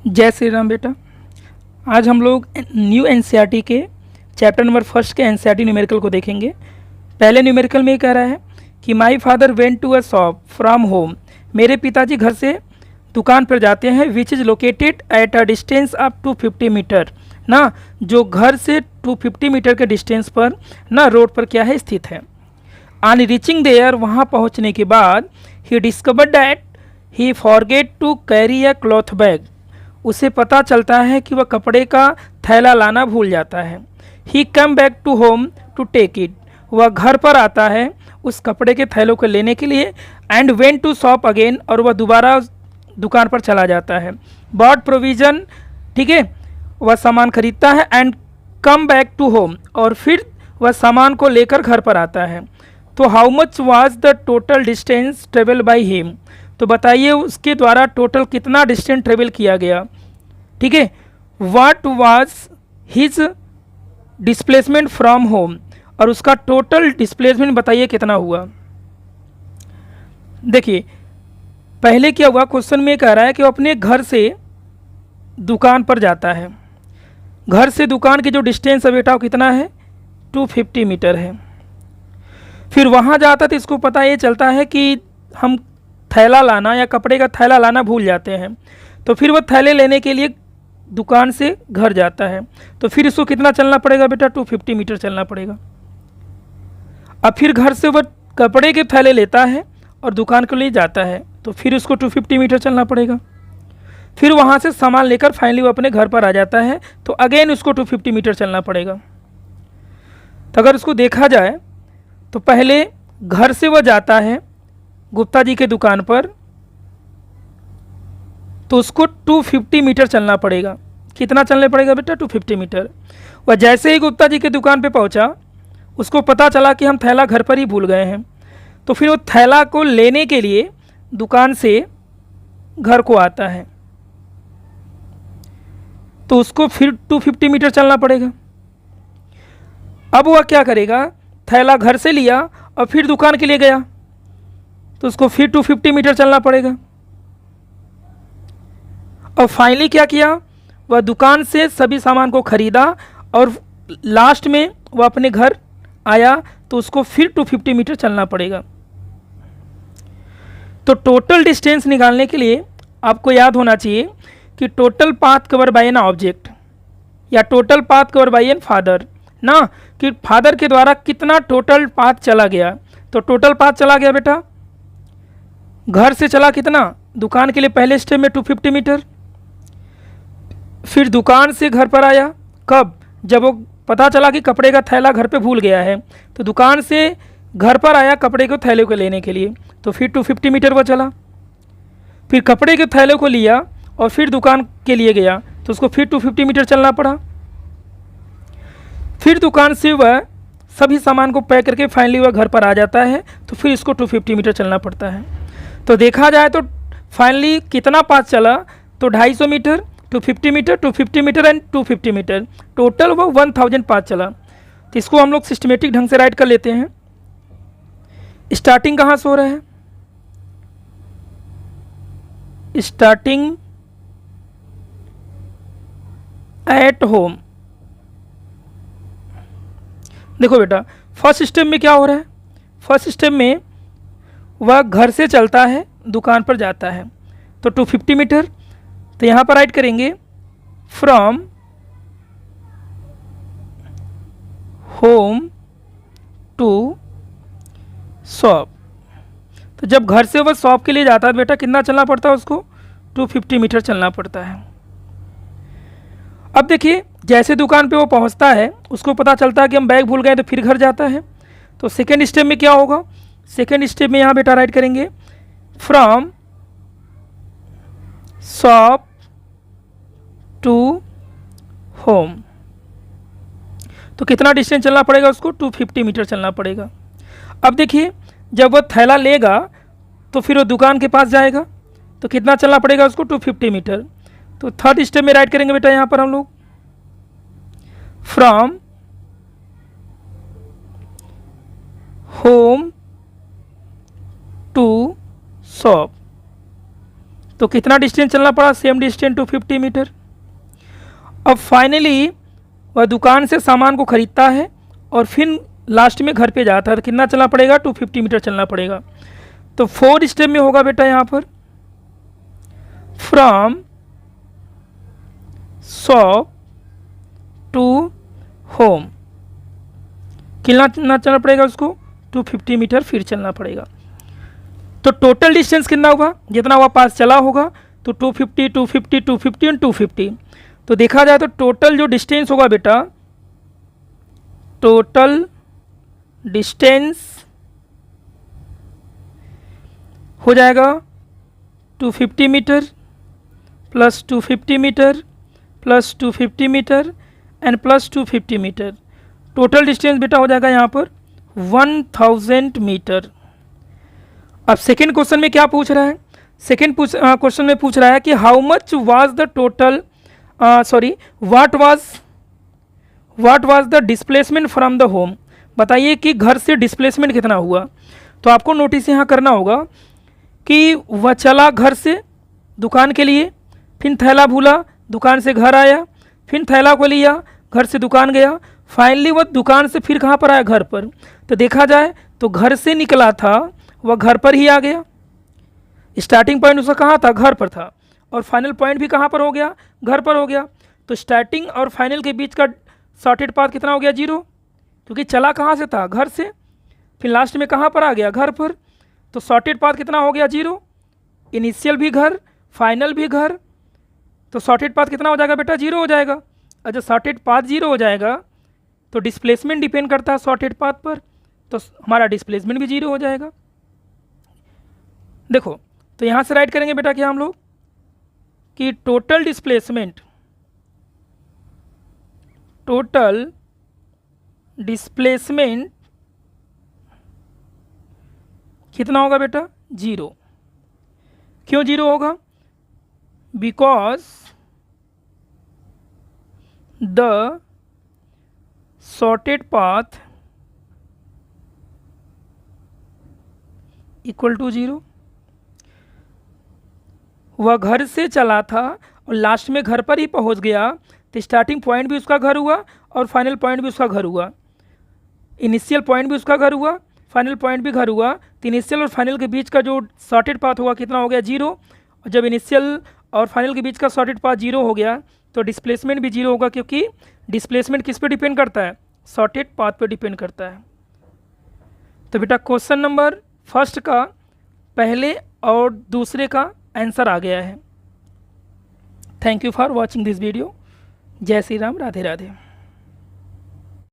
जय श्री राम बेटा। आज हम लोग न्यू एनसीईआरटी के चैप्टर नंबर फर्स्ट के एनसीईआरटी न्यूमेरिकल को देखेंगे। पहले न्यूमेरिकल में ये कह रहा है कि my father went to a shop from home. मेरे पिताजी घर से दुकान पर जाते हैं, which is located at a distance up to 50 metre ना, जो घर से 250 मीटर के डिस्टेंस पर ना रोड पर क्या है स्थित है। ऑन रीचिंग देयर, वहाँ पहुँचने के बाद ही discovered that he forgot to carry a cloth bag. उसे पता चलता है कि वह कपड़े का थैला लाना भूल जाता है। He come back to home to take it. वह घर पर आता है उस कपड़े के थैलों को लेने के लिए। And went to shop again, और वह दोबारा दुकान पर चला जाता है। बॉट प्रोविज़न, ठीक है, वह सामान खरीदता है। And come back to home, और फिर वह सामान को लेकर घर पर आता है। तो how much was the total distance travel by him. तो बताइए उसके द्वारा टोटल कितना डिस्टेंस ट्रेवल किया गया। ठीक है, what was his displacement from home, और उसका टोटल डिस्प्लेसमेंट बताइए कितना हुआ। देखिए पहले क्या हुआ, क्वेश्चन में कह रहा है कि वो अपने घर से दुकान पर जाता है। घर से दुकान की जो डिस्टेंस है बेटा वो कितना है, 250 मीटर है। फिर वहाँ जाता तो इसको पता ये चलता है कि हम थैला लाना या कपड़े का थैला लाना भूल जाते हैं। तो फिर वह थैले लेने के लिए दुकान से घर जाता है। तो फिर इसको कितना चलना पड़ेगा बेटा, 250 मीटर चलना पड़ेगा। अब फिर घर से वह कपड़े के थैले लेता है और दुकान के लिए जाता है, तो फिर उसको 250 मीटर चलना पड़ेगा। फिर वहाँ से सामान लेकर फाइनली वो अपने घर पर आ जाता है, तो अगेन उसको 250 मीटर चलना पड़ेगा। तो अगर उसको देखा जाए तो पहले घर से वह जाता है गुप्ता जी के दुकान पर, तो उसको 250 मीटर चलना पड़ेगा। कितना चलने पड़ेगा बेटा, 250 मीटर। वह जैसे ही गुप्ता जी के दुकान पे पहुंचा, उसको पता चला कि हम थैला घर पर ही भूल गए हैं। तो फिर वो थैला को लेने के लिए दुकान से घर को आता है, तो उसको फिर 250 मीटर चलना पड़ेगा। अब वह क्या करेगा, थैला घर से लिया और फिर दुकान के लिए गया, तो उसको फिर 250 मीटर चलना पड़ेगा। और फाइनली क्या किया, वह दुकान से सभी सामान को खरीदा और लास्ट में वह अपने घर आया, तो उसको फिर 250 मीटर चलना पड़ेगा। तो टोटल डिस्टेंस निकालने के लिए आपको याद होना चाहिए कि total path cover by an object या total path cover by an father ना, कि फादर के द्वारा कितना टोटल पाथ चला गया। तो टोटल पाथ चला गया बेटा, घर से चला कितना, दुकान के लिए पहले स्टेप में 250 मीटर। फिर दुकान से घर पर आया कब, जब वो पता चला कि कपड़े का थैला घर पे भूल गया है। तो दुकान से घर पर आया कपड़े के थैले को लेने के लिए, तो फिर 250 मीटर वो चला। फिर कपड़े के थैले को लिया और फिर दुकान के लिए गया, तो उसको फिर 250 मीटर चलना पड़ा। फिर दुकान से वह सभी सामान को पैक करके फाइनली वह घर पर आ जाता है, तो फिर इसको 250 मीटर चलना पड़ता है। तो देखा जाए तो फाइनली कितना पाथ चला, तो 250 meter, 250 meter, 250 meter and 250 meter, total वो 1000 पाथ चला। तो इसको हम लोग सिस्टमेटिक ढंग से राइट कर लेते हैं। स्टार्टिंग कहाँ से हो रहा है, स्टार्टिंग एट होम। देखो बेटा फर्स्ट स्टेप में क्या हो रहा है, फर्स्ट स्टेप में वह घर से चलता है दुकान पर जाता है, तो 250 मीटर। तो यहाँ पर राइट करेंगे फ्रॉम होम टू शॉप। तो जब घर से वह शॉप के लिए जाता है बेटा कितना चलना पड़ता है उसको, 250 मीटर चलना पड़ता है। अब देखिए जैसे दुकान पे वो पहुंचता है उसको पता चलता है कि हम बैग भूल गए, तो फिर घर जाता है। तो सेकेंड स्टेप में क्या होगा, सेकेंड स्टेप में यहाँ बेटा राइट करेंगे फ्रॉम शॉप टू होम। तो कितना डिस्टेंस चलना पड़ेगा उसको, 250 मीटर चलना पड़ेगा। अब देखिए जब वह थैला लेगा तो फिर वो दुकान के पास जाएगा, तो कितना चलना पड़ेगा उसको, 250 मीटर। तो थर्ड स्टेप में राइट करेंगे बेटा यहाँ पर हम लोग फ्रॉम होम टू शॉप। तो कितना डिस्टेंस चलना पड़ा, सेम डिस्टेंस 250 मीटर। अब फाइनली वह दुकान से सामान को खरीदता है और फिर लास्ट में घर पे जाता है, तो कितना चलना पड़ेगा, 250 मीटर चलना पड़ेगा। तो 4 स्टेप में होगा बेटा यहाँ पर, फ्रॉम शॉप टू होम कितना चलना पड़ेगा उसको, 250 मीटर फिर चलना पड़ेगा। तो टोटल डिस्टेंस कितना होगा, जितना वह पास चला होगा, तो 250 250 250 और 250। तो देखा जाए तो टोटल जो डिस्टेंस होगा बेटा, टोटल डिस्टेंस हो जाएगा 250 meter plus 250 meter plus 250 meter and plus 250 meter. Total distance बेटा हो जाएगा यहाँ पर 1000 मीटर। अब सेकेंड क्वेश्चन में क्या पूछ रहा है, सेकेंड क्वेश्चन में पूछ रहा है कि how much was the total what was the displacement from the home. बताइए कि घर से डिस्प्लेसमेंट कितना हुआ। तो आपको नोटिस यहाँ करना होगा कि वह चला घर से दुकान के लिए, फिर थैला भूला, दुकान से घर आया, फिर थैला को लिया, घर से दुकान गया, फाइनली वह दुकान से फिर कहाँ पर आया, घर पर। तो देखा जाए तो घर से निकला था वह घर पर ही आ गया, स्टार्टिंग पॉइंट उसका कहाँ था, घर पर था, और फाइनल पॉइंट भी कहाँ पर हो गया, घर पर हो गया। तो स्टार्टिंग और फाइनल के बीच का शॉर्टेड पाथ कितना हो गया, 0, क्योंकि चला कहाँ से था, घर से, फिर लास्ट में कहाँ पर आ गया, घर पर। तो शॉर्टेड पाथ कितना हो गया, 0, इनिशियल भी घर, फाइनल भी घर। तो शॉर्टेड पाथ कितना हो जाएगा बेटा, 0 हो जाएगा। और जब शॉर्टेड पाथ 0 हो जाएगा तो डिस्प्लेसमेंट डिपेंड करता है शॉर्टेड पाथ पर, तो हमारा डिस्प्लेसमेंट भी 0 हो जाएगा। देखो, तो यहाँ से राइट करेंगे बेटा क्या हम लोग कि टोटल डिस्प्लेसमेंट कितना होगा बेटा, 0। क्यों 0 होगा, because the shortest path equal to 0। वह घर से चला था और लास्ट में घर पर ही पहुंच गया, तो स्टार्टिंग पॉइंट भी उसका घर हुआ और फाइनल पॉइंट भी उसका घर हुआ। इनिशियल पॉइंट भी उसका घर हुआ, फाइनल पॉइंट भी घर हुआ। तो इनिशियल और फाइनल के बीच का जो शॉर्टेड पाथ होगा कितना हो गया, 0। और जब इनिशियल और फाइनल के बीच का शॉर्टेड पाथ 0 हो गया तो डिस्प्लेसमेंट भी 0 होगा, क्योंकि डिस्प्लेसमेंट किस पे डिपेंड करता है, शॉर्टेड पाथ पे डिपेंड करता है। तो बेटा क्वेश्चन नंबर फर्स्ट का पहले और दूसरे का आंसर आ गया है। Thank you for watching this video. जय श्री राम, राधे राधे।